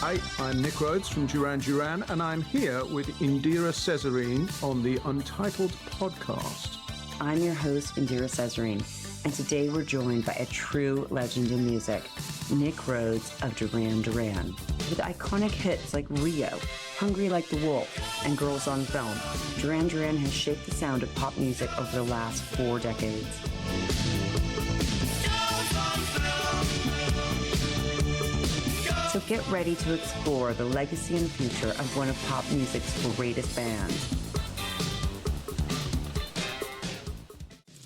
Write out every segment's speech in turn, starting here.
Hi, I'm Nick Rhodes from Duran Duran, and I'm here with Indira Cesarine on the Untitled Podcast. I'm your host, Indira Cesarine, and today we're joined by a true legend in music, Nick Rhodes of Duran Duran. With iconic hits like Rio, Hungry Like the Wolf, and Girls on Film, Duran Duran has shaped the sound of pop music over the last 4 decades. So get ready to explore the legacy and future of one of pop music's greatest bands.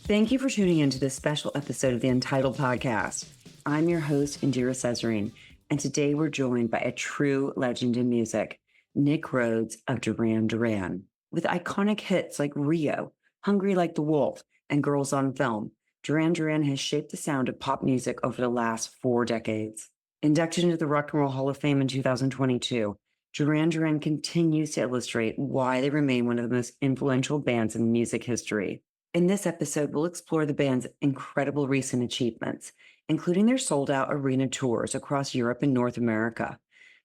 Thank you for tuning in to this special episode of the Untitled Podcast. I'm your host, Indira Cesarine, and today we're joined by a true legend in music, Nick Rhodes of Duran Duran. With iconic hits like Rio, Hungry Like the Wolf, and Girls on Film, Duran Duran has shaped the sound of pop music over the last 4 decades. Inducted into the Rock and Roll Hall of Fame in 2022, Duran Duran continues to illustrate why they remain one of the most influential bands in music history. In this episode, we'll explore the band's incredible recent achievements, including their sold-out arena tours across Europe and North America,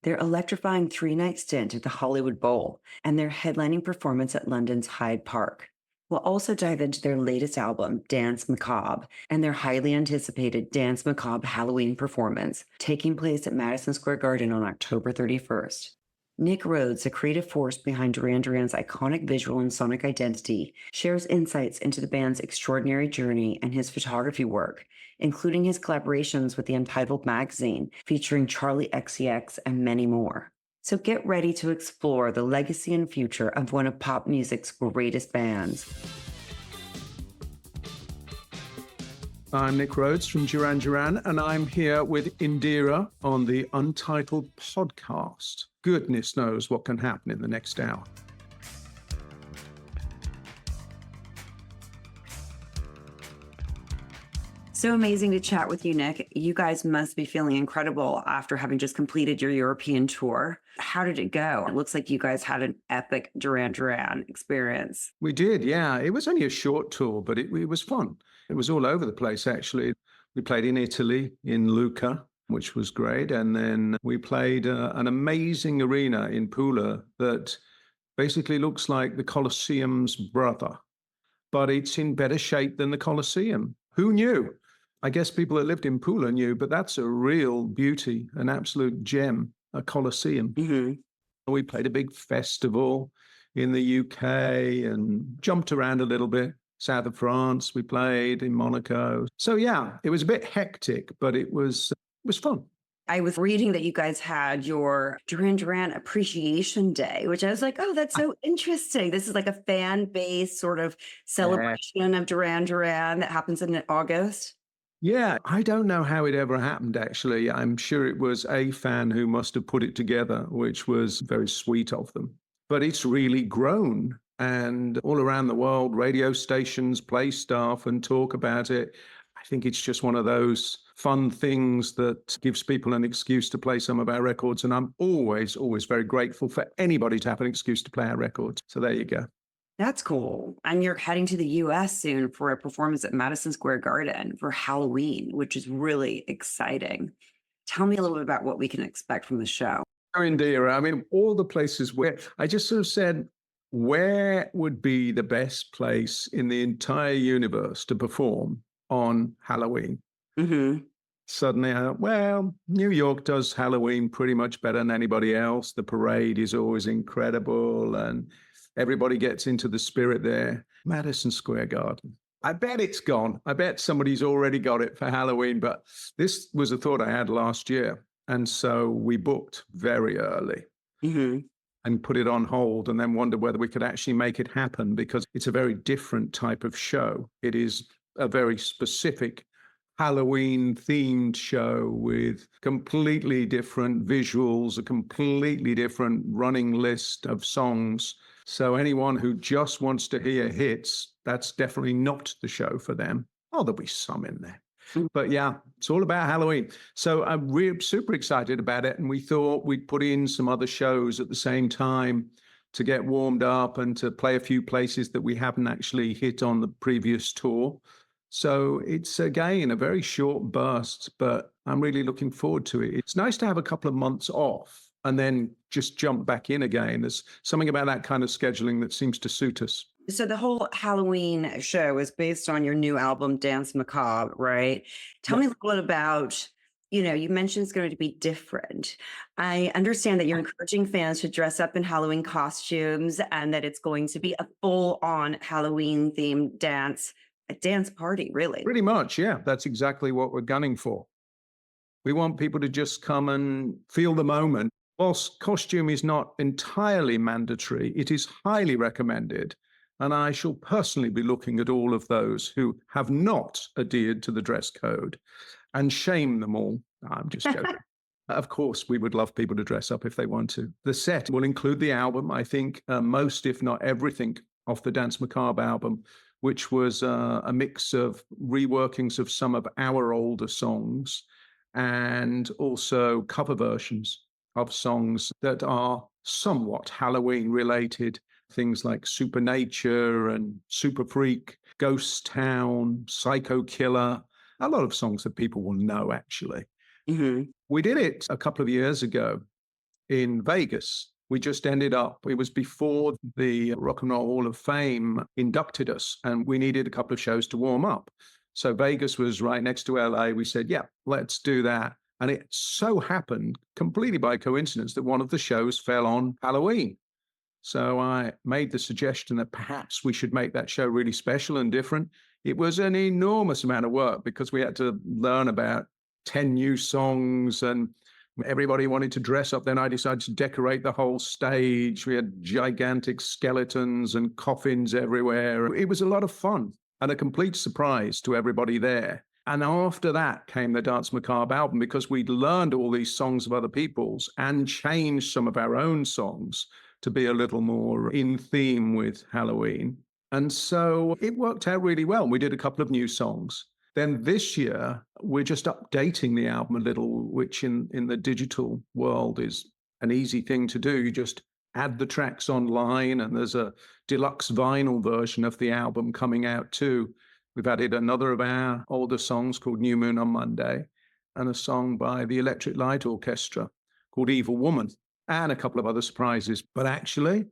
their electrifying 3-night stint at the Hollywood Bowl, and their headlining performance at London's Hyde Park. We'll also dive into their latest album, Danse Macabre, and their highly anticipated Danse Macabre Halloween performance, taking place at Madison Square Garden on October 31st. Nick Rhodes, the creative force behind Duran Duran's iconic visual and sonic identity, shares insights into the band's extraordinary journey and his photography work, including his collaborations with the Untitled magazine, featuring Charlie XCX and many more. So get ready to explore the legacy and future of one of pop music's greatest bands. I'm Nick Rhodes from Duran Duran, and I'm here with Indira on the Untitled Podcast. Goodness knows what can happen in the next hour. So amazing to chat with you, Nick. You guys must be feeling incredible after having just completed your European tour. How did it go? It looks like you guys had an epic Duran Duran experience. We did, yeah. It was only a short tour, but it was fun. It was all over the place, actually. We played in Italy, in Lucca, which was great. And then we played an amazing arena in Pula that basically looks like the Colosseum's brother, but it's in better shape than the Colosseum. Who knew? I guess people that lived in Pula knew, but that's a real beauty, an absolute gem, a Colosseum. Mm-hmm. We played a big festival in the UK and jumped around a little bit. South of France, we played in Monaco. So yeah, it was a bit hectic, but it was fun. I was reading that you guys had your Duran Duran Appreciation Day, which I was like, oh, that's so interesting. This is like a fan-based sort of celebration of Duran Duran that happens in August. Yeah, I don't know how it ever happened, actually. I'm sure it was a fan who must have put it together, which was very sweet of them. But it's really grown. And all around the world, radio stations play stuff and talk about it. I think it's just one of those fun things that gives people an excuse to play some of our records. And I'm always, always very grateful for anybody to have an excuse to play our records. So there you go. That's cool. And you're heading to the US soon for a performance at Madison Square Garden for Halloween, which is really exciting. Tell me a little bit about what we can expect from the show. Indira, I mean, all the places where I just sort of said, where would be the best place in the entire universe to perform on Halloween? Mm-hmm. Suddenly I thought, well, New York does Halloween pretty much better than anybody else. The parade is always incredible and everybody gets into the spirit there. Madison Square Garden. I bet it's gone. I bet somebody's already got it for Halloween, but this was a thought I had last year. And so we booked very early. Mm-hmm. And put it on hold and then wonder whether we could actually make it happen because it's a very different type of show. It is a very specific Halloween-themed show with completely different visuals, a completely different running list of songs. So anyone who just wants to hear hits, that's definitely not the show for them. Oh, there'll be some in there. But yeah, it's all about Halloween. So we're super excited about it. And we thought we'd put in some other shows at the same time to get warmed up and to play a few places that we haven't actually hit on the previous tour. So it's, again, a very short burst, but I'm really looking forward to it. It's nice to have a couple of months off and then just jump back in again. There's something about that kind of scheduling that seems to suit us. So the whole Halloween show is based on your new album, Danse Macabre, right? Tell me a little bit about, you mentioned it's going to be different. I understand that you're encouraging fans to dress up in Halloween costumes and that it's going to be a full-on Halloween themed a dance party, really. Pretty much, yeah. That's exactly what we're gunning for. We want people to just come and feel the moment. Whilst costume is not entirely mandatory, it is highly recommended. And I shall personally be looking at all of those who have not adhered to the dress code and shame them all. I'm just joking. Of course, we would love people to dress up if they want to. The set will include the album, I think, most, if not everything, off the Danse Macabre album, which was a mix of reworkings of some of our older songs and also cover versions of songs that are somewhat Halloween related. Things like Supernature and Super Freak, Ghost Town, Psycho Killer, a lot of songs that people will know, actually. Mm-hmm. We did it a couple of years ago in Vegas. We just ended up, it was before the Rock and Roll Hall of Fame inducted us, and we needed a couple of shows to warm up. So Vegas was right next to LA. We said, yeah, let's do that. And it so happened, completely by coincidence, that one of the shows fell on Halloween. So I made the suggestion that perhaps we should make that show really special and different. It was an enormous amount of work because we had to learn about 10 new songs and everybody wanted to dress up. Then I decided to decorate the whole stage. We had gigantic skeletons and coffins everywhere. It was a lot of fun and a complete surprise to everybody there. And after that came the Danse Macabre album because we'd learned all these songs of other people's and changed some of our own songs to be a little more in theme with Halloween. And so it worked out really well. We did a couple of new songs. Then this year, we're just updating the album a little, which in the digital world is an easy thing to do. You just add the tracks online, and there's a deluxe vinyl version of the album coming out too. We've added another of our older songs called New Moon on Monday, and a song by the Electric Light Orchestra called Evil Woman, and a couple of other surprises. But actually,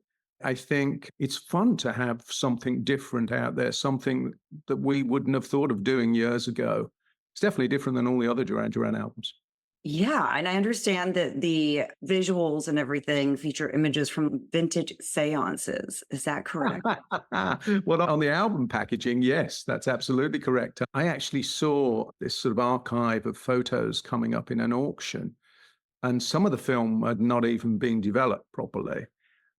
I think it's fun to have something different out there, something that we wouldn't have thought of doing years ago. It's definitely different than all the other Duran Duran albums. Yeah, and I understand that the visuals and everything feature images from vintage seances. Is that correct? Well, on the album packaging, yes, that's absolutely correct. I actually saw this sort of archive of photos coming up in an auction, and some of the film had not even been developed properly.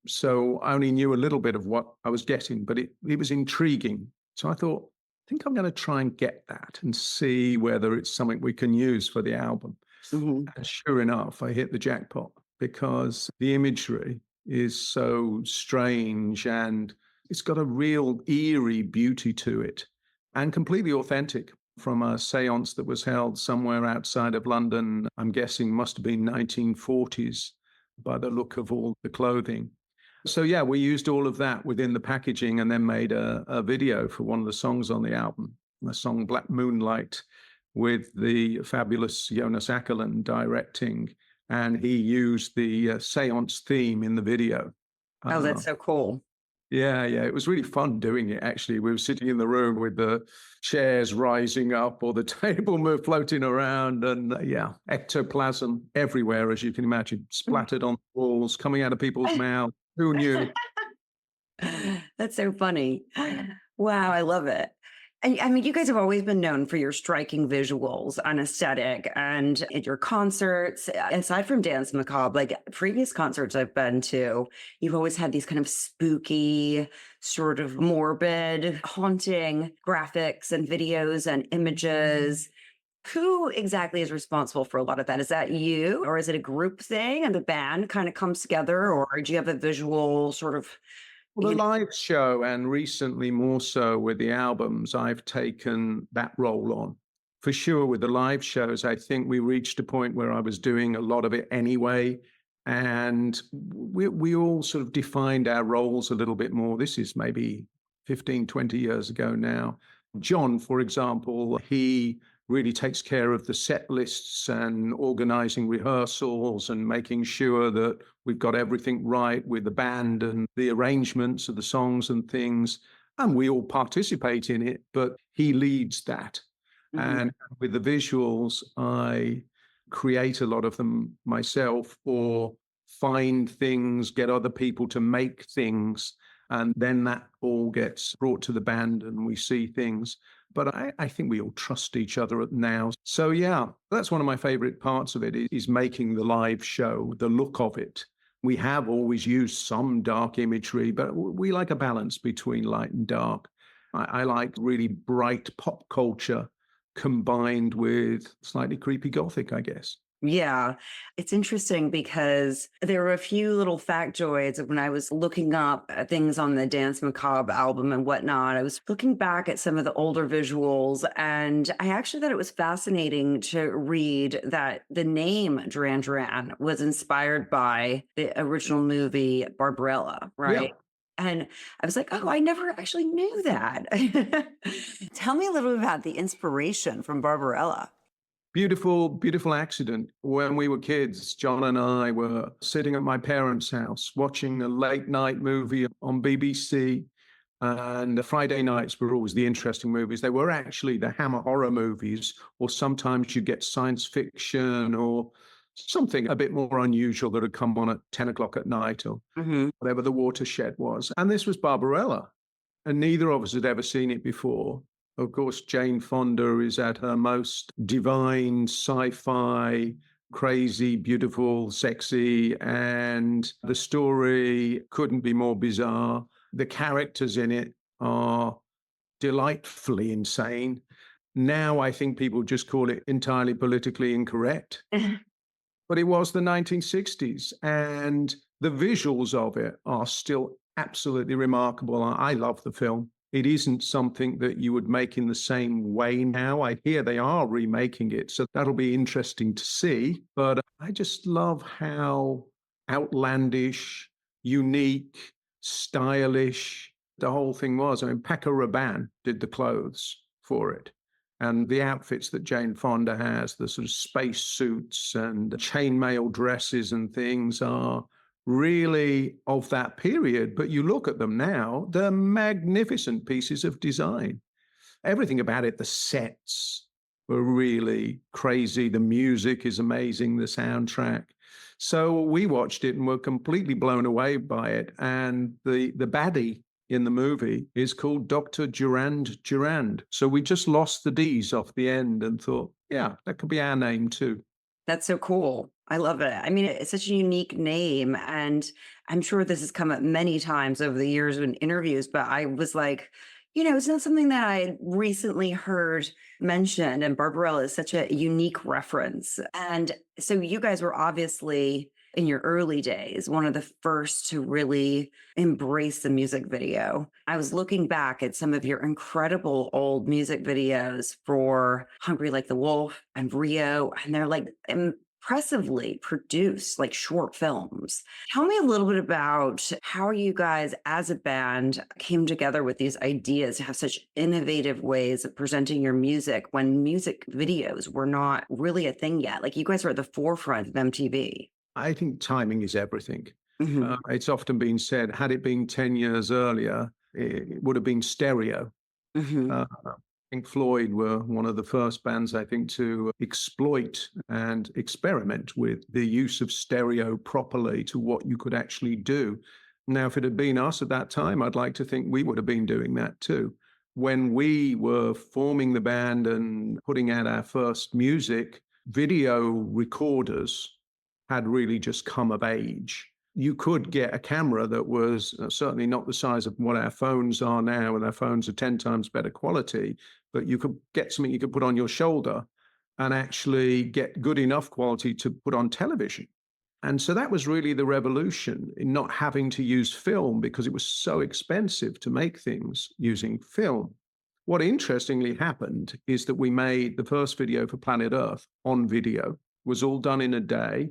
So I only knew a little bit of what I was getting, but it was intriguing. So I thought, I think I'm going to try and get that and see whether it's something we can use for the album. Mm-hmm. And sure enough, I hit the jackpot because the imagery is so strange and it's got a real eerie beauty to it and completely authentic from a seance that was held somewhere outside of London. I'm guessing must have been 1940s by the look of all the clothing. So yeah, we used all of that within the packaging and then made a video for one of the songs on the album, the song Black Moonlight, with the fabulous Jonas Åkerlund directing. And he used the seance theme in the video. Oh, that's so cool. Yeah, it was really fun doing it, actually. We were sitting in the room with the chairs rising up or the table floating around and ectoplasm everywhere, as you can imagine, splattered on the walls, coming out of people's mouths. Who knew? That's so funny. Wow, I love it. And I mean, you guys have always been known for your striking visuals and aesthetic and at your concerts. Aside from Danse Macabre, like previous concerts I've been to, you've always had these kind of spooky, sort of morbid, haunting graphics and videos and images. Who exactly is responsible for a lot of that? Is that you, or is it a group thing and the band kind of comes together, or do you have a visual sort of? Well, the live show, and recently more so with the albums, I've taken that role on. For sure, with the live shows, I think we reached a point where I was doing a lot of it anyway. And we all sort of defined our roles a little bit more. This is maybe 15, 20 years ago now. John, for example, he really takes care of the set lists and organizing rehearsals and making sure that we've got everything right with the band and the arrangements of the songs and things. And we all participate in it, but he leads that. Mhm. And with the visuals, I create a lot of them myself or find things, get other people to make things. And then that all gets brought to the band and we see things. But I think we all trust each other now. So, yeah, that's one of my favorite parts of it is making the live show, the look of it. We have always used some dark imagery, but we like a balance between light and dark. I like really bright pop culture combined with slightly creepy gothic, I guess. Yeah, it's interesting because there were a few little factoids when I was looking up things on the Danse Macabre album and whatnot. I was looking back at some of the older visuals, and I actually thought it was fascinating to read that the name Duran Duran was inspired by the original movie Barbarella, Yeah. right? And I was like, oh, I never actually knew that. Tell me a little bit about the inspiration from Barbarella. Beautiful, beautiful accident. When we were kids, John and I were sitting at my parents' house watching a late night movie on BBC. And the Friday nights were always the interesting movies. They were actually the Hammer horror movies, or sometimes you get science fiction or something a bit more unusual that had come on at 10 o'clock at night or Mhm. whatever the watershed was. And this was Barbarella. And neither of us had ever seen it before. Of course, Jane Fonda is at her most divine, sci-fi, crazy, beautiful, sexy, and the story couldn't be more bizarre. The characters in it are delightfully insane. Now I think people just call it entirely politically incorrect, but it was the 1960s, and the visuals of it are still absolutely remarkable. I love the film. It isn't something that you would make in the same way now. I hear they are remaking it, so that'll be interesting to see. But I just love how outlandish, unique, stylish the whole thing was. I mean, Paco Rabanne did the clothes for it. And the outfits that Jane Fonda has, the sort of space suits and chainmail dresses and things are really of that period. But you look at them now, they're magnificent pieces of design. Everything about it, the sets were really crazy. The music is amazing, the soundtrack. So we watched it and were completely blown away by it. And the baddie in the movie is called Dr. Durand Durand. So we just lost the D's off the end and thought, yeah, that could be our name too. That's so cool. I love it. I mean, it's such a unique name. And I'm sure this has come up many times over the years in interviews, but I was like, it's not something that I had recently heard mentioned. And Barbarella is such a unique reference. And so you guys were obviously in your early days, one of the first to really embrace the music video. I was looking back at some of your incredible old music videos for Hungry Like the Wolf and Rio, and they're like impressively produced, like short films. Tell me a little bit about how you guys as a band came together with these ideas to have such innovative ways of presenting your music when music videos were not really a thing yet. Like you guys were at the forefront of MTV. I think timing is everything. Mhm. It's often been said, had it been 10 years earlier, it would have been stereo. Mhm. Pink Floyd were one of the first bands, I think, to exploit and experiment with the use of stereo properly to what you could actually do. Now, if it had been us at that time, I'd like to think we would have been doing that too. When we were forming the band and putting out our first music, video recorders had really just come of age. You could get a camera that was certainly not the size of what our phones are now, and our phones are 10 times better quality, but you could get something you could put on your shoulder and actually get good enough quality to put on television. And so that was really the revolution in not having to use film because it was so expensive to make things using film. What interestingly happened is that we made the first video for Planet Earth on video. It was all done in a day.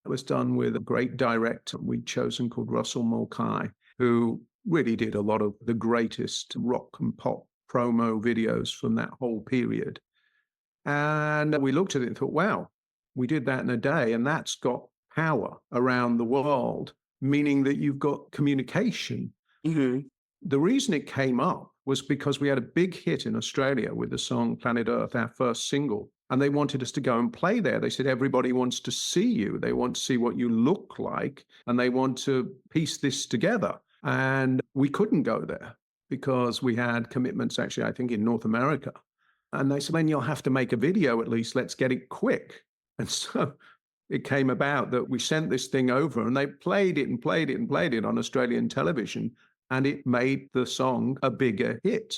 It was done with a great director we'd chosen called Russell Mulcahy, who really did a lot of the greatest rock and pop promo videos from that whole period. And we looked at it and thought, wow, we did that in a day. And that's got power around the world, meaning that you've got communication. Mm-hmm. The reason it came up was because we had a big hit in Australia with the song Planet Earth, our first single. And they wanted us to go and play there. They said, everybody wants to see you. They want to see what you look like. And they want to piece this together. And we couldn't go there because we had commitments, actually, I think, in North America. And they said, then you'll have to make a video at least. Let's get it quick. And so it came about that we sent this thing over and they played it and played it and played it on Australian television. And it made the song a bigger hit.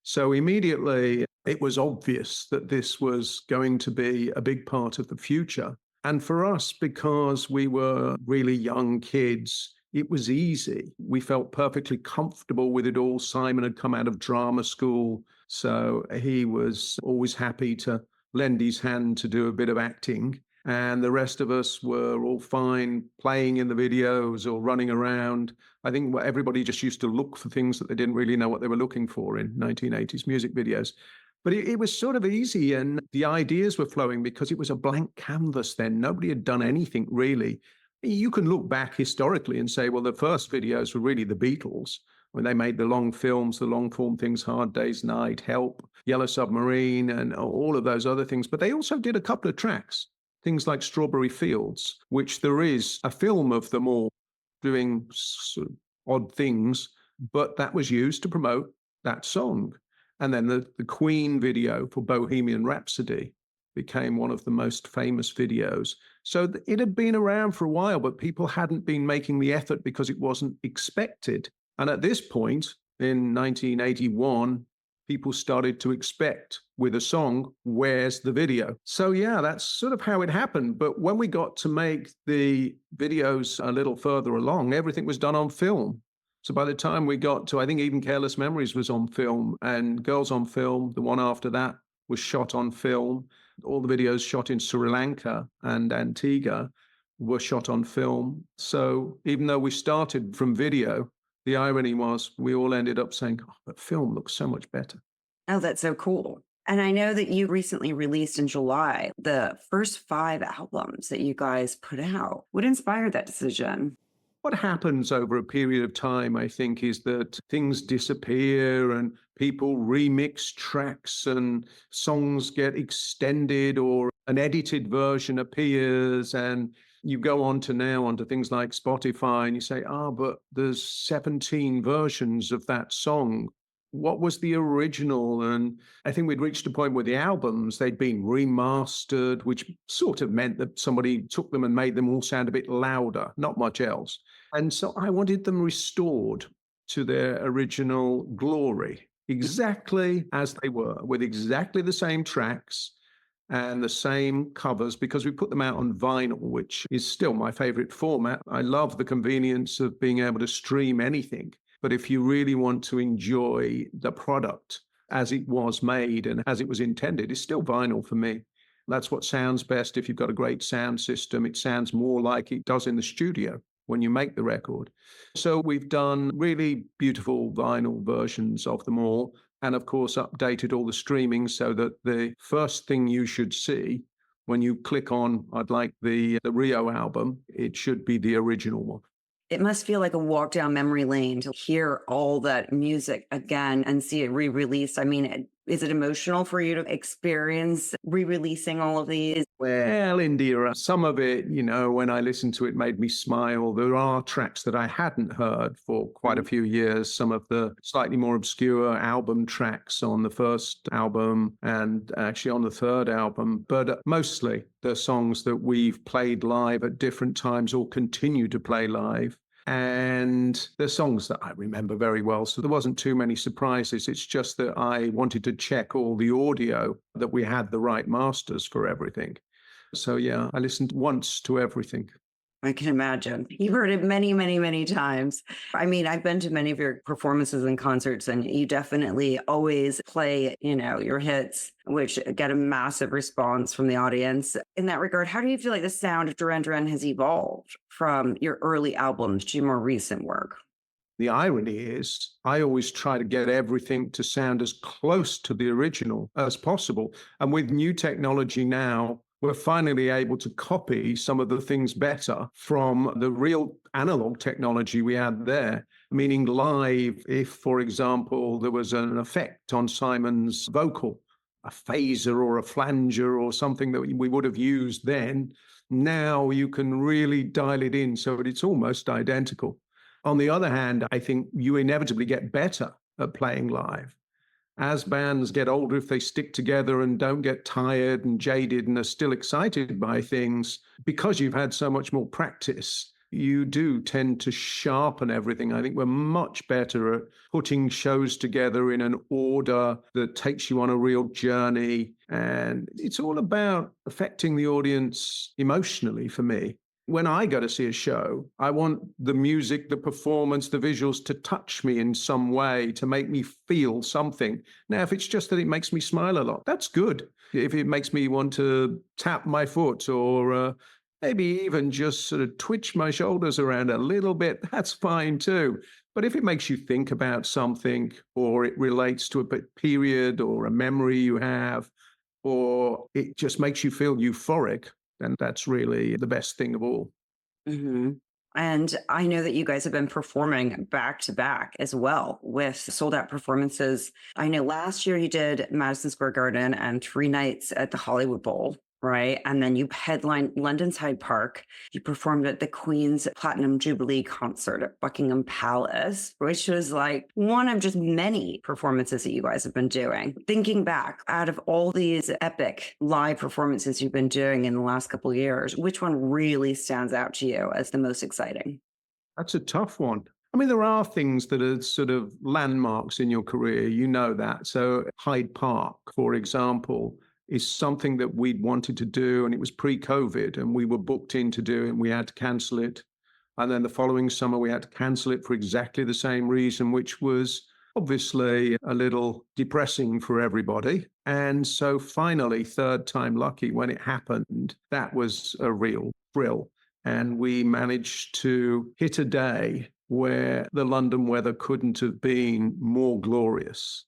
So immediately it was obvious that this was going to be a big part of the future. And for us, because we were really young kids, it was easy. We felt perfectly comfortable with it all. Simon had come out of drama school, so he was always happy to lend his hand to do a bit of acting. And the rest of us were all fine playing in the videos or running around. I think everybody just used to look for things that they didn't really know what they were looking for in 1980s music videos. But it was sort of easy and the ideas were flowing because it was a blank canvas then. Nobody had done anything really. You can look back historically and say, well, the first videos were really the Beatles when they made the long films, the long form things, Hard Day's Night, Help, Yellow Submarine, and all of those other things. But they also did a couple of tracks. Things like Strawberry Fields, which there is a film of them all doing sort of odd things, but that was used to promote that song. And then the Queen video for Bohemian Rhapsody became one of the most famous videos. So it had been around for a while, but people hadn't been making the effort because it wasn't expected. And at this point, in 1981, people started to expect with a song, where's the video? So yeah, that's sort of how it happened. But when we got to make the videos a little further along, everything was done on film. So by the time we got to, I think even Careless Memories was on film and Girls on Film, the one after that was shot on film. All the videos shot in Sri Lanka and Antigua were shot on film. So even though we started from video, the irony was we all ended up saying, oh, but film looks so much better. Oh, that's so cool. And I know that you recently released in July the first 5 albums that you guys put out. What inspired that decision? What happens over a period of time, I think, is that things disappear and people remix tracks and songs get extended or an edited version appears and you go on to now onto things like Spotify and you say, but there's 17 versions of that song. What was the original? And I think we'd reached a point where the albums, they'd been remastered, which sort of meant that somebody took them and made them all sound a bit louder, not much else. And so I wanted them restored to their original glory, exactly as they were, with exactly the same tracks and the same covers, because we put them out on vinyl, which is still my favorite format. I love the convenience of being able to stream anything. But if you really want to enjoy the product as it was made and as it was intended, it's still vinyl for me. That's what sounds best. If you've got a great sound system, it sounds more like it does in the studio when you make the record. So we've done really beautiful vinyl versions of them all. And of course, updated all the streaming so that the first thing you should see when you click on, I'd like the Rio album, it should be the original one. It must feel like a walk down memory lane to hear all that music again and see it re-released. I mean, is it emotional for you to experience re-releasing all of these? Well, Indira, some of it, when I listened to it, made me smile. There are tracks that I hadn't heard for quite a few years. Some of the slightly more obscure album tracks on the first album and actually on the third album. But mostly the songs that we've played live at different times or continue to play live. And the songs that I remember very well. So there wasn't too many surprises. It's just that I wanted to check all the audio, that we had the right masters for everything. So yeah, I listened once to everything. I can imagine. You've heard it many, many, many times. I mean, I've been to many of your performances and concerts, and you definitely always play, your hits, which get a massive response from the audience. In that regard, how do you feel like the sound of Duran Duran has evolved from your early albums to your more recent work? The irony is I always try to get everything to sound as close to the original as possible. And with new technology now, we're finally able to copy some of the things better from the real analog technology we had there. Meaning live, if, for example, there was an effect on Simon's vocal, a phaser or a flanger or something that we would have used then, now you can really dial it in so that it's almost identical. On the other hand, I think you inevitably get better at playing live. As bands get older, if they stick together and don't get tired and jaded and are still excited by things, because you've had so much more practice, you do tend to sharpen everything. I think we're much better at putting shows together in an order that takes you on a real journey. And it's all about affecting the audience emotionally for me. When I go to see a show, I want the music, the performance, the visuals to touch me in some way, to make me feel something. Now, if it's just that it makes me smile a lot, that's good. If it makes me want to tap my foot or maybe even just sort of twitch my shoulders around a little bit, that's fine too. But if it makes you think about something, or it relates to a period or a memory you have, or it just makes you feel euphoric, then that's really the best thing of all. Mm-hmm. And I know that you guys have been performing back to back as well with sold out performances. I know last year you did Madison Square Garden and 3 nights at the Hollywood Bowl, right? And then you headlined London's Hyde Park. You performed at the Queen's Platinum Jubilee concert at Buckingham Palace, which was like one of just many performances that you guys have been doing. Thinking back, out of all these epic live performances you've been doing in the last couple of years, which one really stands out to you as the most exciting? That's a tough one. I mean, there are things that are sort of landmarks in your career, you know that. So Hyde Park, for example, is something that we'd wanted to do, and it was pre-COVID, and we were booked in to do it, and we had to cancel it. And then the following summer, we had to cancel it for exactly the same reason, which was obviously a little depressing for everybody. And so finally, third time lucky, when it happened, that was a real thrill. And we managed to hit a day where the London weather couldn't have been more glorious.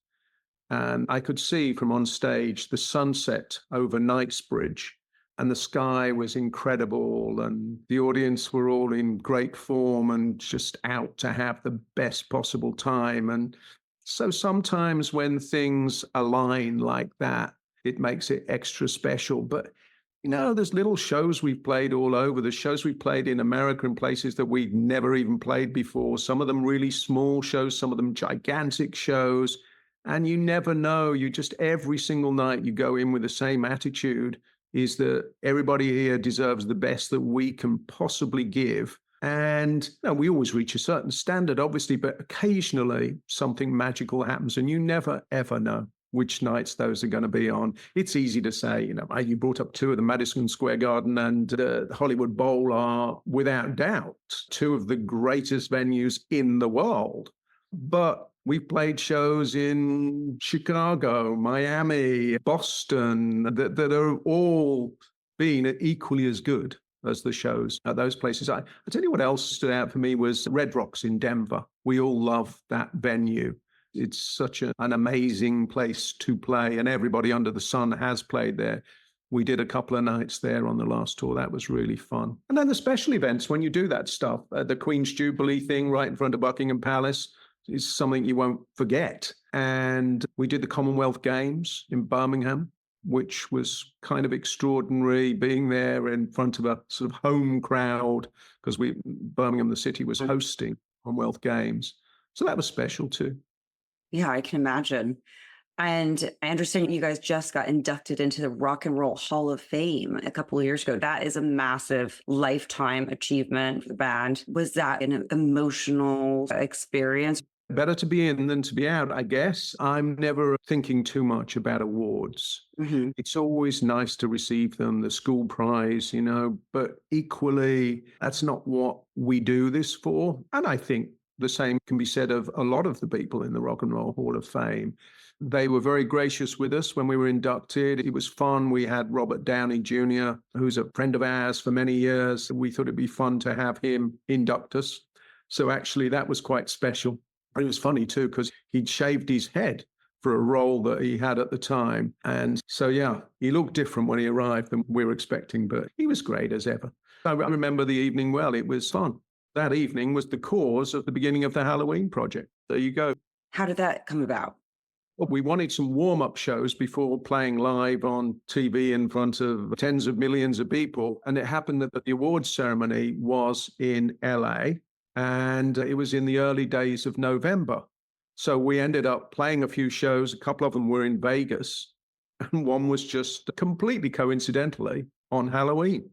And I could see from on stage the sunset over Knightsbridge, and the sky was incredible, and the audience were all in great form and just out to have the best possible time. And so sometimes when things align like that, it makes it extra special. But there's little shows we've played all over. The shows we played in America in places that we'd never even played before. Some of them really small shows, some of them gigantic shows. And you never know. You just, every single night you go in with the same attitude, is that everybody here deserves the best that we can possibly give. And we always reach a certain standard, obviously, but occasionally something magical happens, and you never, ever know which nights those are going to be on. It's easy to say, you brought up 2 of the Madison Square Garden and the Hollywood Bowl are without doubt 2 of the greatest venues in the world. But we've played shows in Chicago, Miami, Boston, that are all been equally as good as the shows at those places. I tell you what else stood out for me was Red Rocks in Denver. We all love that venue. It's such an amazing place to play, and everybody under the sun has played there. We did a couple of nights there on the last tour. That was really fun. And then the special events, when you do that stuff, the Queen's Jubilee thing right in front of Buckingham Palace is something you won't forget. And we did the Commonwealth Games in Birmingham, which was kind of extraordinary, being there in front of a sort of home crowd, because Birmingham, the city, was hosting Commonwealth Games. So that was special too. Yeah, I can imagine. And I understand you guys just got inducted into the Rock and Roll Hall of Fame a couple of years ago. That is a massive lifetime achievement for the band. Was that an emotional experience? Better to be in than to be out, I guess. I'm never thinking too much about awards. Mm-hmm. It's always nice to receive them, the school prize, but equally, that's not what we do this for. And I think the same can be said of a lot of the people in the Rock and Roll Hall of Fame. They were very gracious with us when we were inducted. It was fun. We had Robert Downey Jr., who's a friend of ours for many years. We thought it'd be fun to have him induct us. So actually, that was quite special. It was funny too, because he'd shaved his head for a role that he had at the time. And so, yeah, he looked different when he arrived than we were expecting, but he was great as ever. I remember the evening well. It was fun. That evening was the cause of the beginning of the Halloween project. There you go. How did that come about? Well, we wanted some warm-up shows before playing live on TV in front of tens of millions of people. And it happened that the awards ceremony was in LA, and it was in the early days of November. So we ended up playing a few shows. A couple of them were in Vegas, and one was just completely coincidentally on Halloween.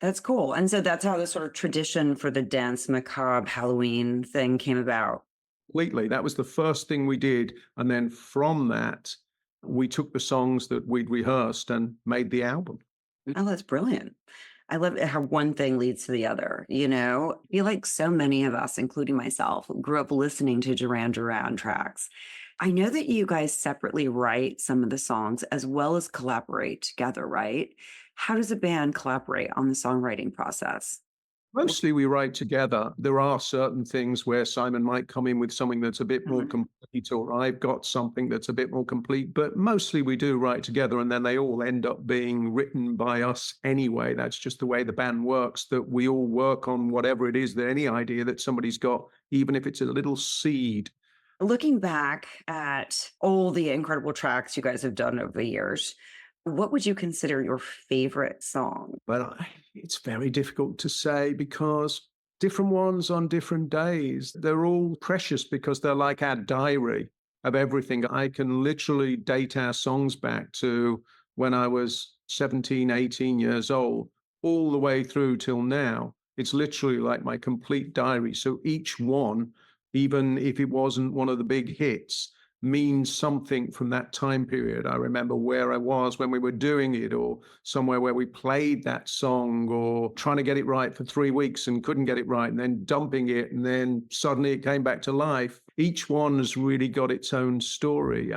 That's cool. And so that's how the sort of tradition for the Danse Macabre Halloween thing came about. Completely. That was the first thing we did. And then from that, we took the songs that we'd rehearsed and made the album. Oh, that's brilliant. I love how one thing leads to the other. I feel like so many of us, including myself, grew up listening to Duran Duran tracks. I know that you guys separately write some of the songs as well as collaborate together, right? How does a band collaborate on the songwriting process? Mostly we write together. There are certain things where Simon might come in with something that's a bit more complete, or I've got something that's a bit more complete, but mostly we do write together, and then they all end up being written by us anyway. That's just the way the band works, that we all work on whatever it is, that any idea that somebody's got, even if it's a little seed. Looking back at all the incredible tracks you guys have done over the years, what would you consider your favorite song? But it's very difficult to say, because different ones on different days, they're all precious because they're like our diary of everything. I can literally date our songs back to when I was 17, 18 years old, all the way through till now. It's literally like my complete diary. So each one, even if it wasn't one of the big hits, means something from that time period. I remember where I was when we were doing it, or somewhere where we played that song, or trying to get it right for 3 weeks and couldn't get it right, and then dumping it, and then suddenly it came back to life. Each one has really got its own story.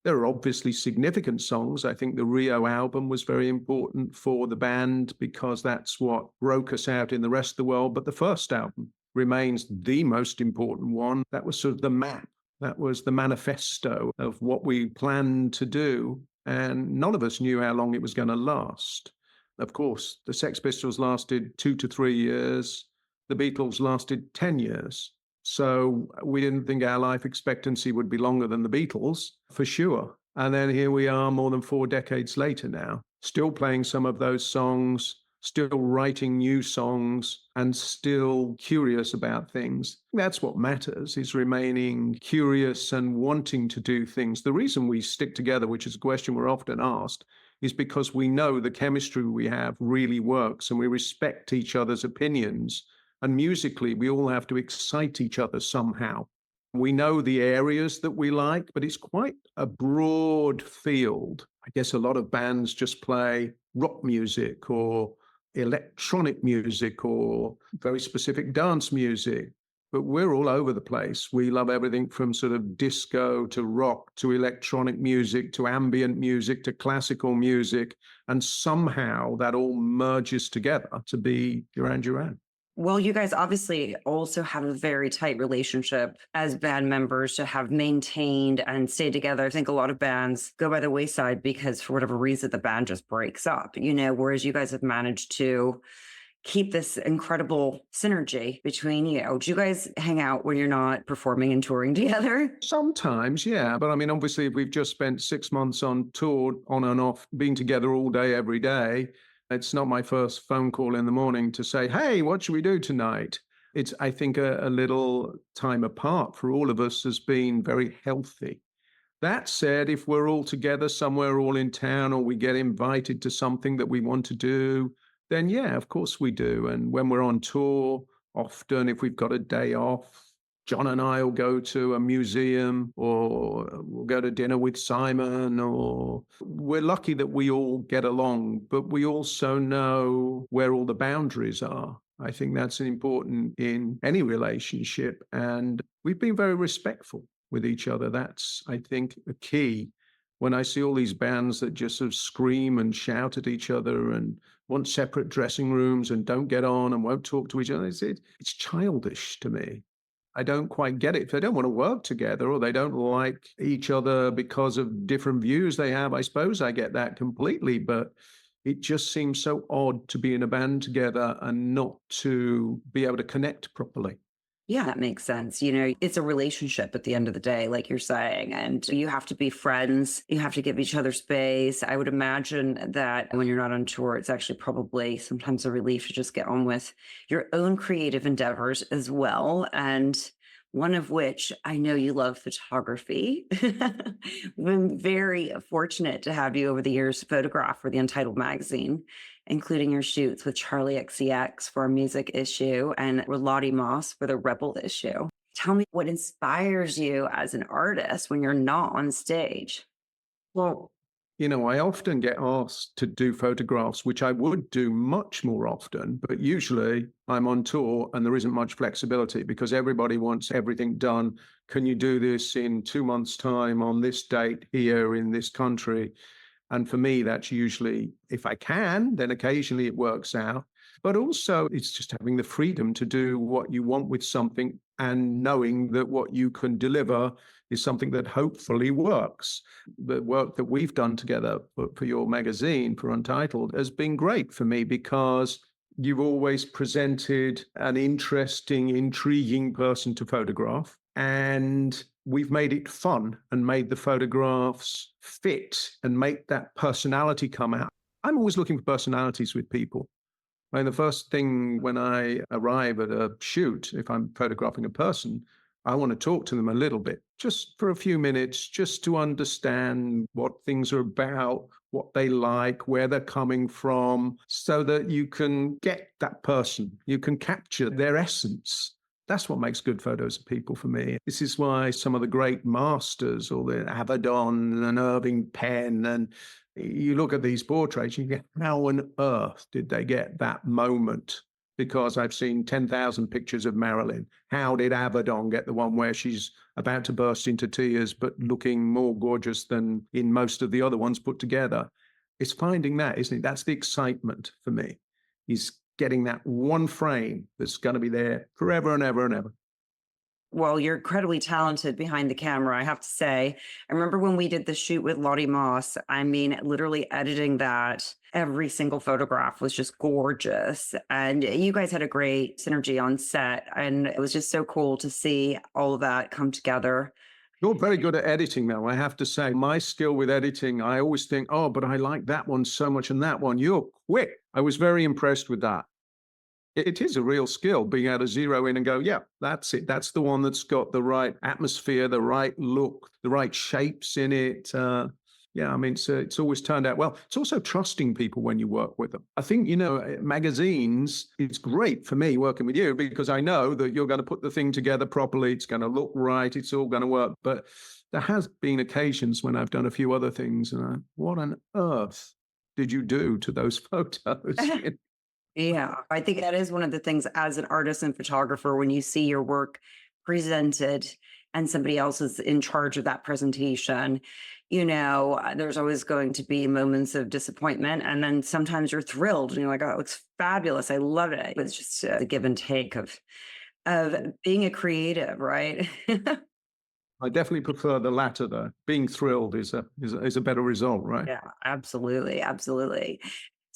There are obviously significant songs. I think the Rio album was very important for the band because that's what broke us out in the rest of the world. But the first album remains the most important one. That was sort of the map. That was the manifesto of what we planned to do, and none of us knew how long it was going to last. Of course, the Sex Pistols lasted 2 to 3 years. The Beatles lasted 10 years. So we didn't think our life expectancy would be longer than the Beatles, for sure. And then here we are more than 4 decades later now, still playing some of those songs, still writing new songs, and still curious about things. That's what matters, is remaining curious and wanting to do things. The reason we stick together, which is a question we're often asked, is because we know the chemistry we have really works, and we respect each other's opinions. And musically, we all have to excite each other somehow. We know the areas that we like, but it's quite a broad field. I guess a lot of bands just play rock music or electronic music or very specific dance music, but we're all over the place. We love everything from sort of disco to rock to electronic music to ambient music to classical music, and somehow that all merges together to be Duran Duran. Well, you guys obviously also have a very tight relationship as band members to have maintained and stayed together. I think a lot of bands go by the wayside because for whatever reason, the band just breaks up, whereas you guys have managed to keep this incredible synergy between you. Do you guys hang out when you're not performing and touring together? Sometimes, yeah. But I mean, obviously, if we've just spent 6 months on tour, on and off, being together all day, every day, it's not my first phone call in the morning to say, hey, what should we do tonight? It's, I think, a little time apart for all of us has been very healthy. That said, if we're all together somewhere, all in town, or we get invited to something that we want to do, then yeah, of course we do. And when we're on tour, often if we've got a day off, John and I will go to a museum, or we'll go to dinner with Simon, or we're lucky that we all get along, but we also know where all the boundaries are. I think that's important in any relationship. And we've been very respectful with each other. That's, I think, the key. When I see all these bands that just sort of scream and shout at each other and want separate dressing rooms and don't get on and won't talk to each other. It's childish to me. I don't quite get it. If they don't want to work together or they don't like each other because of different views they have, I suppose I get that completely. But it just seems so odd to be in a band together and not to be able to connect properly. Yeah, that makes sense. You know, it's a relationship at the end of the day, like you're saying, and you have to be friends. You have to give each other space. I would imagine that when you're not on tour, it's actually probably sometimes a relief to just get on with your own creative endeavors as well. And one of which I know you love photography. We've been very fortunate to have you over the years photograph for the Untitled magazine, including your shoots with Charlie XCX for a music issue and with Lottie Moss for the Rebel issue. Tell me what inspires you as an artist when you're not on stage. Well, I often get asked to do photographs, which I would do much more often, but usually I'm on tour and there isn't much flexibility because everybody wants everything done. Can you do this in 2 months' time on this date here in this country? And for me, that's usually, if I can, then occasionally it works out. But also, it's just having the freedom to do what you want with something and knowing that what you can deliver is something that hopefully works. The work that we've done together for your magazine, for Untitled, has been great for me because you've always presented an interesting, intriguing person to photograph. And we've made it fun and made the photographs fit and make that personality come out. I'm always looking for personalities with people. I mean, the first thing when I arrive at a shoot, if I'm photographing a person, I want to talk to them a little bit, just for a few minutes, just to understand what things are about, what they like, where they're coming from, so that you can get that person, you can capture their essence. That's what makes good photos of people for me. This is why some of the great masters, or the Avedon and Irving Penn, and you look at these portraits, you get, how on earth did they get that moment? Because I've seen 10,000 pictures of Marilyn. How did Avedon get the one where she's about to burst into tears, but looking more gorgeous than in most of the other ones put together? It's finding that, isn't it? That's the excitement for me, is getting that one frame that's going to be there forever and ever and ever. Well, you're incredibly talented behind the camera, I have to say. I remember when we did the shoot with Lottie Moss, I mean, literally editing that, every single photograph was just gorgeous. And you guys had a great synergy on set. And it was just so cool to see all of that come together. You're very good at editing, though, I have to say. My skill with editing, I always think, oh, but I like that one so much and that one. You're quick. I was very impressed with that. It is a real skill, being able to zero in and go, yeah, that's it. That's the one that's got the right atmosphere, the right look, the right shapes in it. Yeah, I mean, it's always turned out well. It's also trusting people when you work with them. I think, magazines, it's great for me working with you because I know that you're going to put the thing together properly. It's going to look right. It's all going to work. But there has been occasions when I've done a few other things and what on earth did you do to those photos? Yeah, I think that is one of the things as an artist and photographer, when you see your work presented and somebody else is in charge of that presentation, there's always going to be moments of disappointment. And then sometimes you're thrilled and you're like, oh, it looks fabulous. I love it. It's just a give and take of being a creative, right? I definitely prefer the latter, though. Being thrilled is a better result, right? Yeah, absolutely. Absolutely.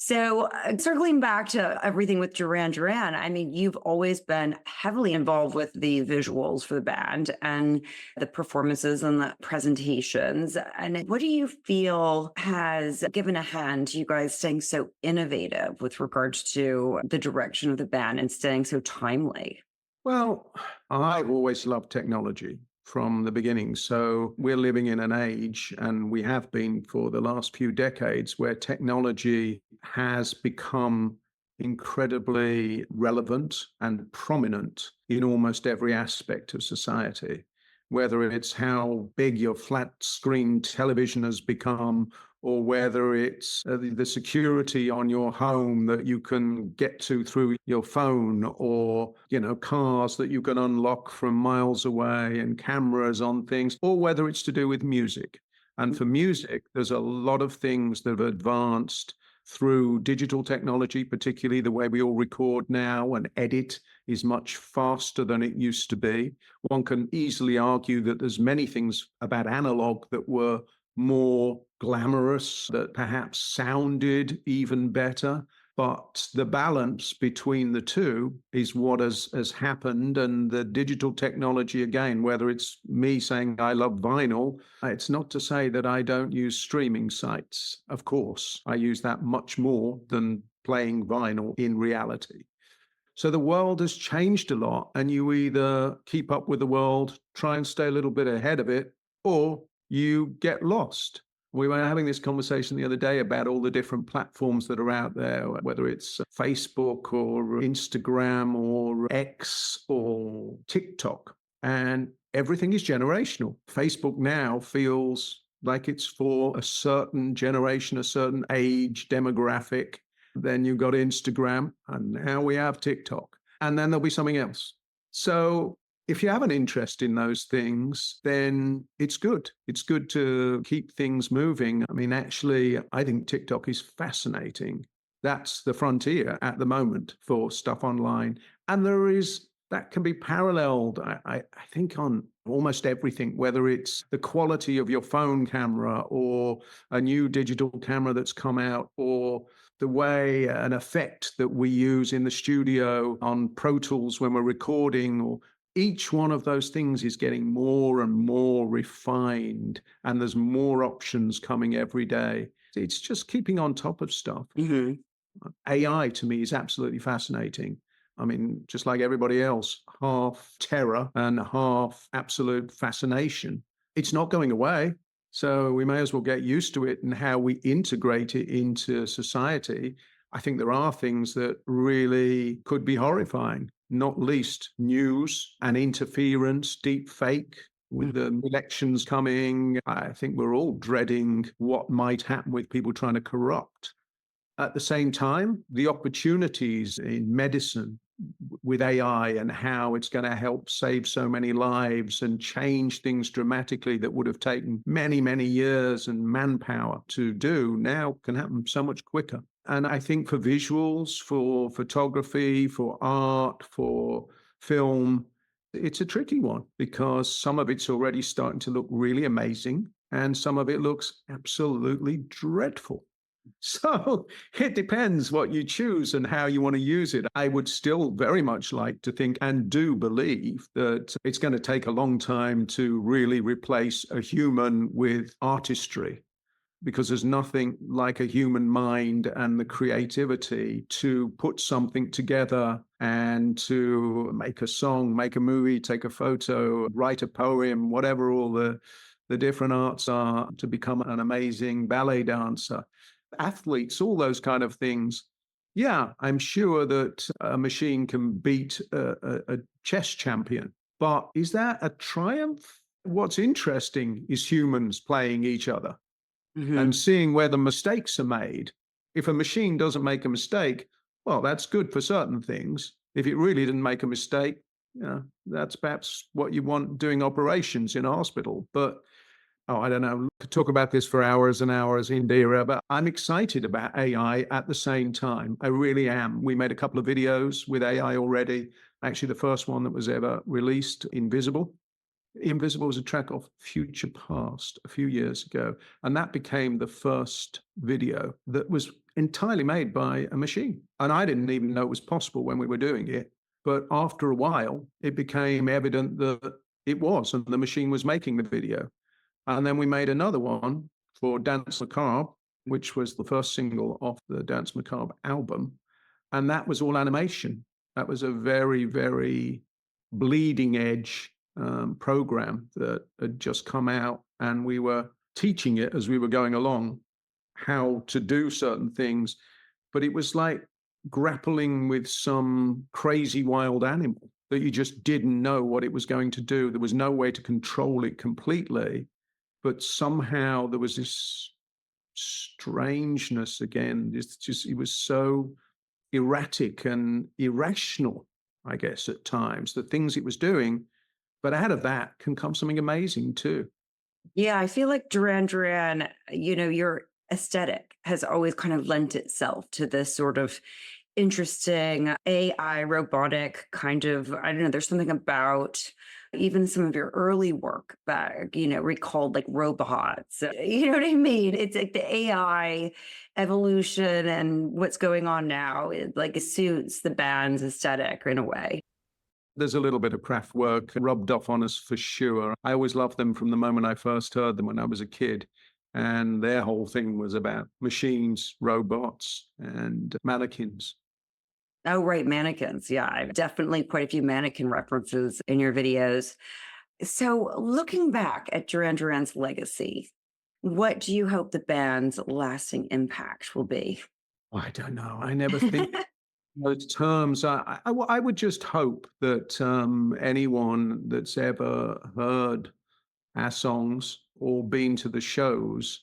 So circling back to everything with Duran Duran, I mean, you've always been heavily involved with the visuals for the band and the performances and the presentations. And what do you feel has given a hand to you guys staying so innovative with regards to the direction of the band and staying so timely? Well, I've always loved technology from the beginning. So we're living in an age, and we have been for the last few decades, where technology has become incredibly relevant and prominent in almost every aspect of society. Whether it's how big your flat screen television has become, or whether it's the security on your home that you can get to through your phone, or, cars that you can unlock from miles away and cameras on things, or whether it's to do with music. And for music, there's a lot of things that have advanced through digital technology, particularly the way we all record now and edit is much faster than it used to be. One can easily argue that there's many things about analog that were more glamorous, that perhaps sounded even better. But the balance between the two is what has happened. And the digital technology, again, whether it's me saying I love vinyl, it's not to say that I don't use streaming sites. Of course, I use that much more than playing vinyl in reality. So the world has changed a lot, and you either keep up with the world, try and stay a little bit ahead of it, or you get lost. We were having this conversation the other day about all the different platforms that are out there, whether it's Facebook or Instagram or X or TikTok, and everything is generational. Facebook now feels like it's for a certain generation, a certain age demographic. Then you've got Instagram, and now we have TikTok, and then there'll be something else. So if you have an interest in those things, then it's good. It's good to keep things moving. I mean, actually, I think TikTok is fascinating. That's the frontier at the moment for stuff online. And that can be paralleled, I think, on almost everything, whether it's the quality of your phone camera or a new digital camera that's come out, or the way an effect that we use in the studio on Pro Tools when we're recording, or each one of those things is getting more and more refined, and there's more options coming every day. It's just keeping on top of stuff. Mm-hmm. AI to me is absolutely fascinating. I mean, just like everybody else, half terror and half absolute fascination. It's not going away. So we may as well get used to it and how we integrate it into society. I think there are things that really could be horrifying, not least news and interference, deep fake. With the elections coming, I think we're all dreading what might happen with people trying to corrupt. At the same time, the opportunities in medicine with AI and how it's going to help save so many lives and change things dramatically that would have taken many, many years and manpower to do now can happen so much quicker. And I think for visuals, for photography, for art, for film, it's a tricky one because some of it's already starting to look really amazing and some of it looks absolutely dreadful. So it depends what you choose and how you want to use it. I would still very much like to think and do believe that it's going to take a long time to really replace a human with artistry, because there's nothing like a human mind and the creativity to put something together and to make a song, make a movie, take a photo, write a poem, whatever all the different arts are, to become an amazing ballet dancer. Athletes, all those kind of things. Yeah, I'm sure that a machine can beat a chess champion, but is that a triumph? What's interesting is humans playing each other and seeing where the mistakes are made. If a machine doesn't make a mistake, well, that's good for certain things. If it really didn't make a mistake, that's perhaps what you want doing operations in a hospital. But I don't know. Could talk about this for hours and hours, Indira, but I'm excited about AI at the same time. I really am. We made a couple of videos with AI already. Actually, the first one that was ever released, Invisible. Invisible was a track off Future Past a few years ago. And that became the first video that was entirely made by a machine. And I didn't even know it was possible when we were doing it. But after a while, it became evident that it was, and the machine was making the video. And then we made another one for Danse Macabre, which was the first single off the Danse Macabre album. And that was all animation. That was a very, very bleeding edge program that had just come out. And we were teaching it as we were going along how to do certain things. But it was like grappling with some crazy wild animal that you just didn't know what it was going to do. There was no way to control it completely. But somehow there was this strangeness again. It was so erratic and irrational, I guess, at times, the things it was doing. But out of that can come something amazing too. Yeah, I feel like Duran Duran, you're aesthetic has always kind of lent itself to this sort of interesting AI robotic kind of, I don't know, there's something about even some of your early work that, recalled like robots. You know what I mean? It's like the AI evolution and what's going on now, it like suits the band's aesthetic in a way. There's a little bit of craft work rubbed off on us for sure. I always loved them from the moment I first heard them when I was a kid. And their whole thing was about machines, robots, and mannequins. Oh, right. Mannequins. Yeah. I've definitely quite a few mannequin references in your videos. So, looking back at Duran Duran's legacy, what do you hope the band's lasting impact will be? I don't know. I never think those terms. I would just hope that anyone that's ever heard our songs or been to the shows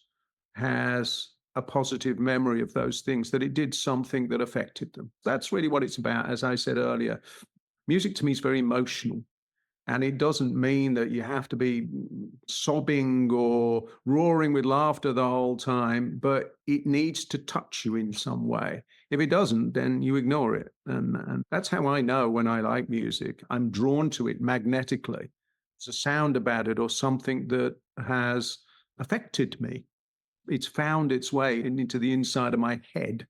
has a positive memory of those things, that it did something that affected them. That's really what it's about. As I said earlier, music to me is very emotional. And it doesn't mean that you have to be sobbing or roaring with laughter the whole time, but it needs to touch you in some way. If it doesn't, then you ignore it. And that's how I know when I like music. I'm drawn to it magnetically. There's a sound about it or something that has affected me. It's found its way into the inside of my head.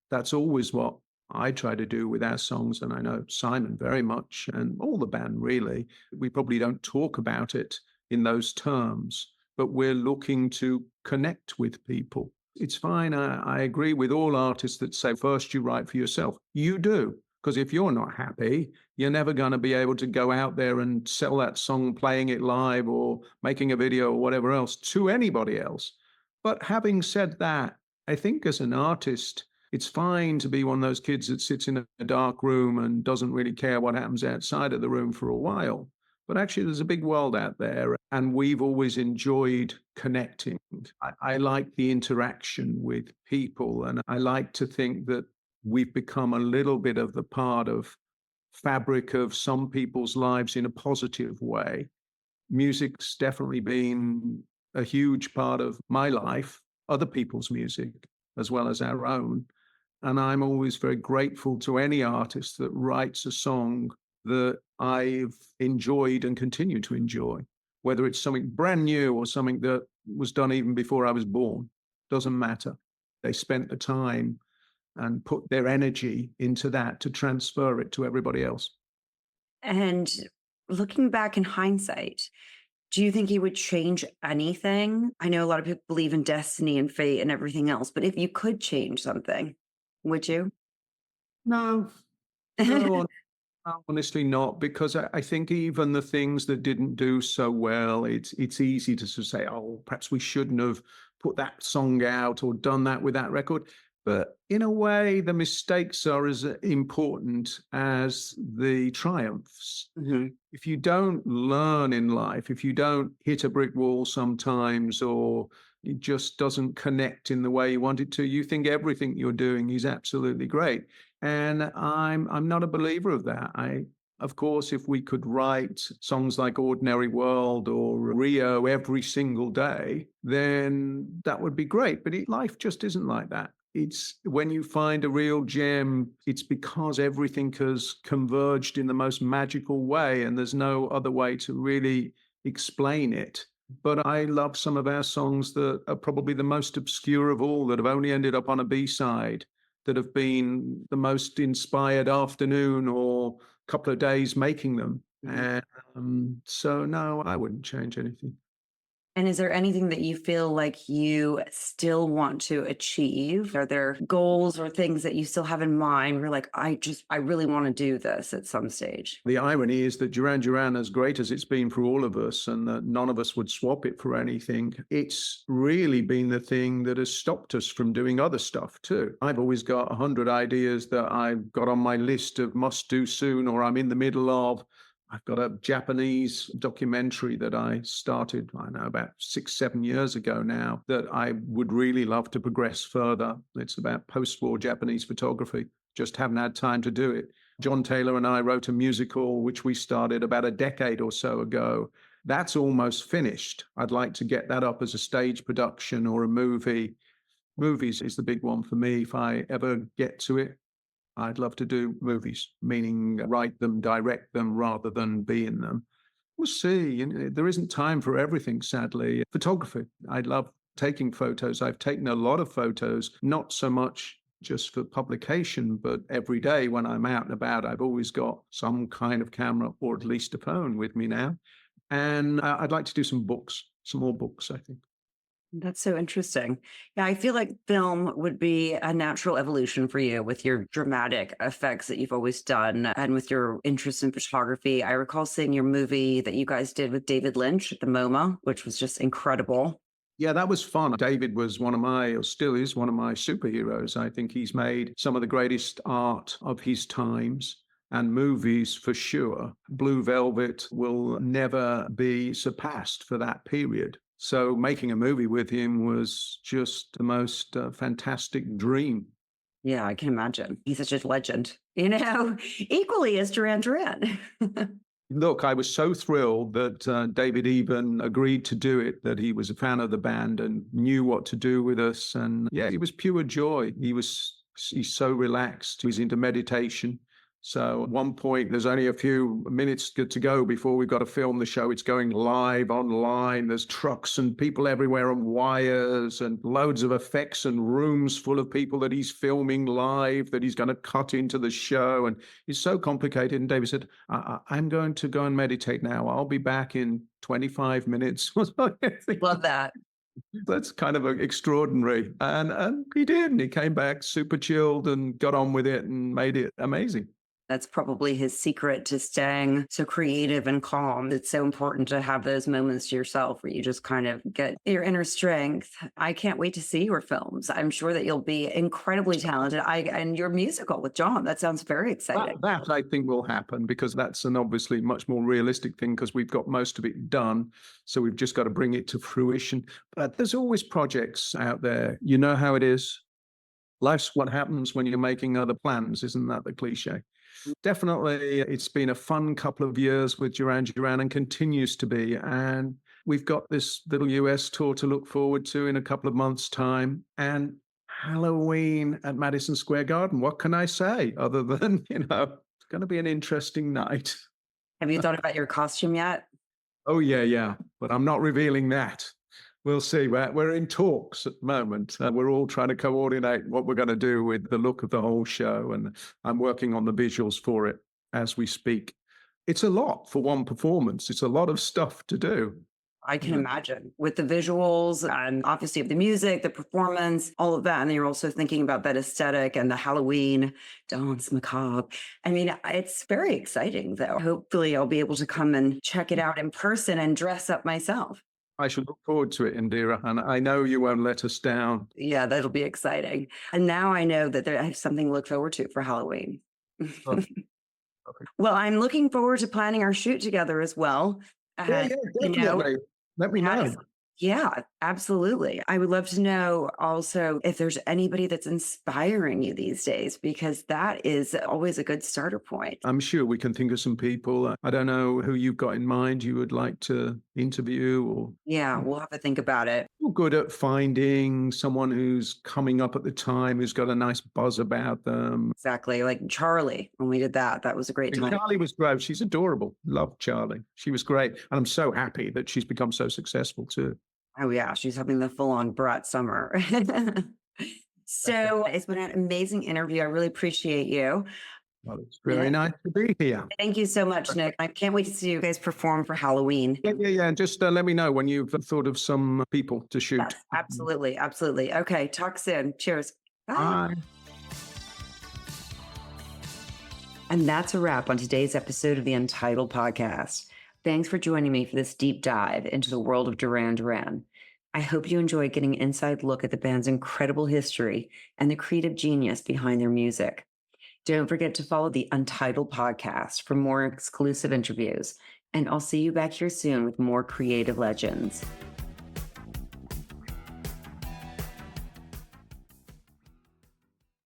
That's always what I try to do with our songs, and I know Simon very much, and all the band really. We probably don't talk about it in those terms, but we're looking to connect with people. It's fine. I agree with all artists that say first you write for yourself. You do, because if you're not happy, you're never going to be able to go out there and sell that song, playing it live or making a video or whatever else to anybody else. But having said that, I think as an artist, it's fine to be one of those kids that sits in a dark room and doesn't really care what happens outside of the room for a while. But actually, there's a big world out there, and we've always enjoyed connecting. I like the interaction with people, and I like to think that we've become a little bit of the part of fabric of some people's lives in a positive way. Music's definitely been a huge part of my life, other people's music, as well as our own. And I'm always very grateful to any artist that writes a song that I've enjoyed and continue to enjoy, whether it's something brand new or something that was done even before I was born. Doesn't matter. They spent the time and put their energy into that to transfer it to everybody else. And looking back in hindsight, do you think you would change anything? I know a lot of people believe in destiny and fate and everything else, but if you could change something, would you? No, no, honestly not, because I think even the things that didn't do so well, it's easy to sort of say, oh, perhaps we shouldn't have put that song out or done that with that record. But in a way, the mistakes are as important as the triumphs. Mhm. If you don't learn in life, if you don't hit a brick wall sometimes, or it just doesn't connect in the way you want it to, you think everything you're doing is absolutely great. And I'm not a believer of that. Of course, if we could write songs like Ordinary World or Rio every single day, then that would be great. But life just isn't like that. It's when you find a real gem, it's because everything has converged in the most magical way, and there's no other way to really explain it. But I love some of our songs that are probably the most obscure of all, that have only ended up on a B-side, that have been the most inspired afternoon or couple of days making them. Mhm. And so, no, I wouldn't change anything. And is there anything that you feel like you still want to achieve? Are there goals or things that you still have in mind? You're like, I really want to do this at some stage. The irony is that Duran Duran, as great as it's been for all of us, and that none of us would swap it for anything, it's really been the thing that has stopped us from doing other stuff too. I've always got 100 ideas that I've got on my list of must do soon, or I'm in the middle of. I've got a Japanese documentary that I started, I know, about 6-7 years ago now, that I would really love to progress further. It's about post-war Japanese photography. Just haven't had time to do it. John Taylor and I wrote a musical, which we started about a decade or so ago. That's almost finished. I'd like to get that up as a stage production or a movie. Movies is the big one for me. If I ever get to it, I'd love to do movies, meaning write them, direct them rather than be in them. We'll see. There isn't time for everything, sadly. Photography. I love taking photos. I've taken a lot of photos, not so much just for publication, but every day when I'm out and about, I've always got some kind of camera or at least a phone with me now. And I'd like to do some more books, I think. That's so interesting. Yeah, I feel like film would be a natural evolution for you with your dramatic effects that you've always done and with your interest in photography. I recall seeing your movie that you guys did with David Lynch at the MoMA, which was just incredible. Yeah, that was fun. David was still is one of my superheroes. I think he's made some of the greatest art of his times and movies for sure. Blue Velvet will never be surpassed for that period. So making a movie with him was just the most fantastic dream. Yeah, I can imagine. He's such a legend, equally as Duran Duran. Look, I was so thrilled that David even agreed to do it, that he was a fan of the band and knew what to do with us. And yeah, it was pure joy. He's so relaxed. He's into meditation. So at one point, there's only a few minutes to go before we've got to film the show. It's going live online. There's trucks and people everywhere and wires and loads of effects and rooms full of people that he's filming live that he's going to cut into the show. And it's so complicated. And David said, I'm going to go and meditate now. I'll be back in 25 minutes. Love that. That's kind of extraordinary. And he did. And he came back super chilled and got on with it and made it amazing. That's probably his secret to staying so creative and calm. It's so important to have those moments to yourself where you just kind of get your inner strength. I can't wait to see your films. I'm sure that you'll be incredibly talented. And your musical with John, that sounds very exciting. That I think will happen because that's an obviously much more realistic thing because we've got most of it done. So we've just got to bring it to fruition. But there's always projects out there. You know how it is. Life's what happens when you're making other plans. Isn't that the cliche? Definitely, it's been a fun couple of years with Duran Duran and continues to be. And we've got this little US tour to look forward to in a couple of months' time. And Halloween at Madison Square Garden. What can I say other than, it's going to be an interesting night. Have you thought about your costume yet? Oh, yeah. But I'm not revealing that. We'll see. We're in talks at the moment. We're all trying to coordinate what we're going to do with the look of the whole show. And I'm working on the visuals for it as we speak. It's a lot for one performance. It's a lot of stuff to do. I can imagine with the visuals and obviously the music, the performance, all of that. And then you're also thinking about that aesthetic and the Halloween Danse Macabre. I mean, it's very exciting, though. Hopefully I'll be able to come and check it out in person and dress up myself. I should look forward to it, Indira, and I know you won't let us down. Yeah, that'll be exciting. And now I know that I have something to look forward to for Halloween. Okay. Well, I'm looking forward to planning our shoot together as well. Yeah, definitely. Let me know. Yeah, absolutely. I would love to know also if there's anybody that's inspiring you these days, because that is always a good starter point. I'm sure we can think of some people. I don't know who you've got in mind you would like to interview or. Yeah, we'll have to think about it. You're good at finding someone who's coming up at the time, who's got a nice buzz about them. Exactly. Like Charlie, when we did that was a great time. Charlie was great. She's adorable. Loved Charlie. She was great. And I'm so happy that she's become so successful too. Oh, yeah. She's having the full-on brat summer. So it's been an amazing interview. I really appreciate you. Well, it's very nice to be here. Thank you so much, Nick. I can't wait to see you guys perform for Halloween. Yeah. Just let me know when you've thought of some people to shoot. Yes, absolutely. Okay. Talk soon. Cheers. Bye. And that's a wrap on today's episode of the Untitled Podcast. Thanks for joining me for this deep dive into the world of Duran Duran. I hope you enjoyed getting an inside look at the band's incredible history and the creative genius behind their music. Don't forget to follow the Untitled Podcast for more exclusive interviews, and I'll see you back here soon with more creative legends.